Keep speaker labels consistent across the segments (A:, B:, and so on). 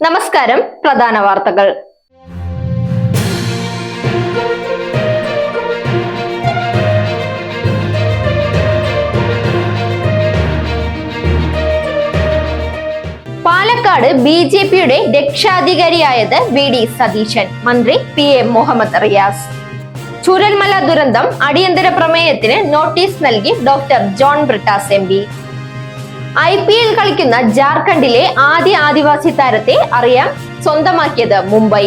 A: നമസ്കാരം. പ്രധാന വാർത്തകൾ. പാലക്കാട് ബി.ജെ.പിയുടെ രക്ഷാധികാരിയായത് വി.ഡി. സതീശൻ. മന്ത്രി പി.എ. മുഹമ്മദ് റിയാസ്. ചൂരൽമല ദുരന്തം അടിയന്തര പ്രമേയത്തിന് നോട്ടീസ് നൽകി doctor John Brittas MP. IPL കളിക്കുന്ന ജാർഖണ്ഡിലെ ആദ്യ ആദിവാസി താരത്തെ അറിയാം സ്വന്തമാക്കിയത് മുംബൈ.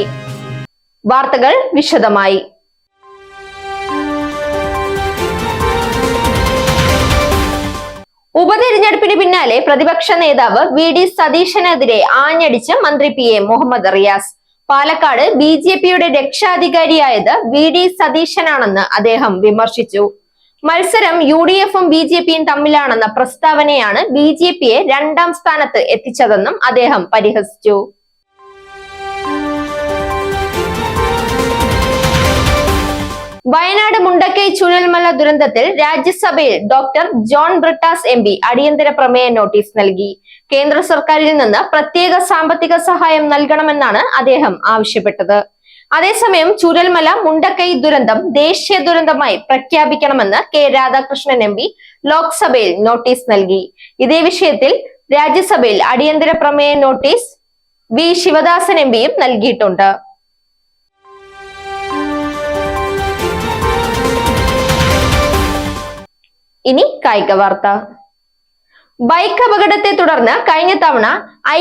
A: വാർത്തകൾ വിശദമായി. ഉപതെരഞ്ഞെടുപ്പിന് പിന്നാലെ പ്രതിപക്ഷ നേതാവ് വി.ഡി. സതീശനെതിരെ ആഞ്ഞടിച്ച് മന്ത്രി പി.എ. മുഹമ്മദ് റിയാസ്. പാലക്കാട് ബി.ജെ.പിയുടെ രക്ഷാധികാരിയായത് വി.ഡി. സതീശനാണെന്ന് അദ്ദേഹം വിമർശിച്ചു. മത്സരം UDFും ബി.ജെ.പിയും തമ്മിലാണെന്ന പ്രസ്താവനയാണ് ബി.ജെ.പിയെ രണ്ടാം സ്ഥാനത്ത് എത്തിച്ചതെന്നും അദ്ദേഹം പരിഹസിച്ചു. വയനാട് മുണ്ടക്കൈ ചുഴൽമല ദുരന്തത്തിൽ രാജ്യസഭയിൽ ഡോക്ടർ ജോൺ ബ്രിട്ടാസ് എം.പി. അടിയന്തര പ്രമേയ നോട്ടീസ് നൽകി. കേന്ദ്ര സർക്കാരിൽ നിന്ന് പ്രത്യേക സാമ്പത്തിക സഹായം നൽകണമെന്നാണ് അദ്ദേഹം ആവശ്യപ്പെട്ടത്. അതേസമയം ചുരൽമല മുണ്ടക്കൈ ദുരന്തം ദേശീയ ദുരന്തമായി പ്രഖ്യാപിക്കണമെന്ന് കെ രാധാകൃഷ്ണൻ എം.പി. ലോക്സഭയിൽ നോട്ടീസ് നൽകി. ഇതേ വിഷയത്തിൽ രാജ്യസഭയിൽ അടിയന്തര പ്രമേയ നോട്ടീസ് വി. ശിവദാസൻ എം.പിയും നൽകിയിട്ടുണ്ട്. ഇനി കായിക വാർത്ത. ബൈക്ക് അപകടത്തെ തുടർന്ന് കഴിഞ്ഞ തവണ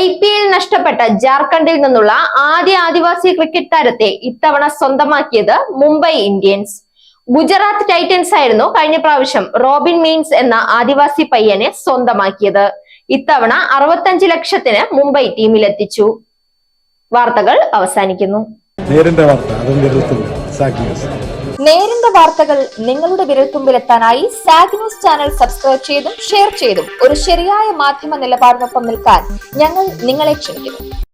A: IPL നഷ്ടപ്പെട്ട ജാർഖണ്ഡിൽ നിന്നുള്ള ആദ്യ ആദിവാസി ക്രിക്കറ്റ് താരത്തെ ഇത്തവണ സ്വന്തമാക്കിയത് മുംബൈ ഇന്ത്യൻസ്. ഗുജറാത്ത് ടൈറ്റൻസ് ആയിരുന്നു കഴിഞ്ഞ പ്രാവശ്യം റോബിൻ മീൻസ് എന്ന ആദിവാസി പയ്യനെ സ്വന്തമാക്കിയത്. ഇത്തവണ 65 ലക്ഷത്തിന് മുംബൈ ടീമിലെത്തിച്ചു. വാർത്തകൾ അവസാനിക്കുന്നു. നേരിന്റെ വാർത്തകൾ നിങ്ങളുടെ വിരൽത്തുമ്പിലെത്താനായി സാഗ് ന്യൂസ് ചാനൽ സബ്സ്ക്രൈബ് ചെയ്തും ഷെയർ ചെയ്തും ഒരു ശരിയായ മാധ്യമ നിലപാടിനൊപ്പം നിൽക്കാൻ ഞങ്ങൾ നിങ്ങളെ ക്ഷണിക്കുന്നു.